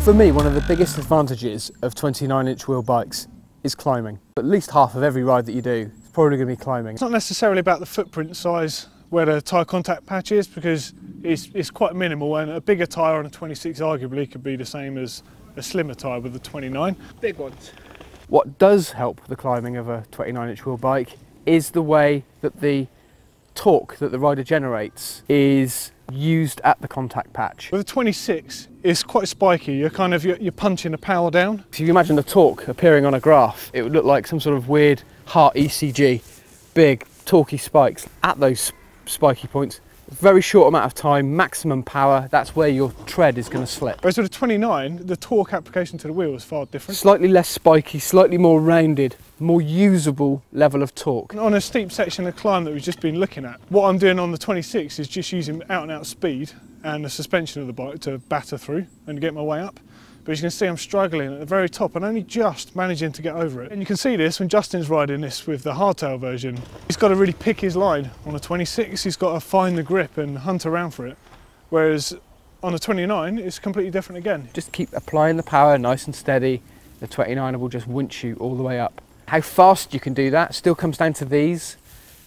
For me, one of the biggest advantages of 29-inch wheel bikes is climbing. At least half of every ride that you do is probably going to be climbing. It's not necessarily about the footprint size where the tyre contact patch is, because it's quite minimal, and a bigger tyre on a 26 arguably could be the same as a slimmer tyre with a 29. Big ones. What does help the climbing of a 29-inch wheel bike is the way that the torque that the rider generates is used at the contact patch. With a 26, it's quite spiky. You're punching the power down. If you imagine the torque appearing on a graph, it would look like some sort of weird heart ECG, big torquey spikes at those spiky points. Very short amount of time, maximum power, that's where your tread is going to slip. Whereas with a 29, the torque application to the wheel is far different. Slightly less spiky, slightly more rounded, more usable level of torque. On a steep section of climb that we've just been looking at, what I'm doing on the 26 is just using out and out speed and the suspension of the bike to batter through and get my way up. But as you can see, I'm struggling at the very top and only just managing to get over it. And you can see this when Justin's riding this with the hardtail version. He's got to really pick his line. On a 26, he's got to find the grip and hunt around for it. Whereas on a 29, it's completely different again. Just keep applying the power nice and steady. The 29 will just winch you all the way up. How fast you can do that still comes down to these,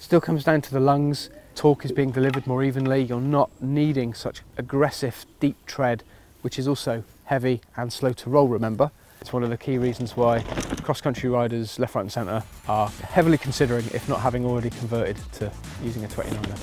still comes down to the lungs. Torque is being delivered more evenly. You're not needing such aggressive, deep tread, which is also heavy and slow to roll, remember. It's one of the key reasons why cross-country riders left, right and centre are heavily considering, if not having already converted, to using a 29er.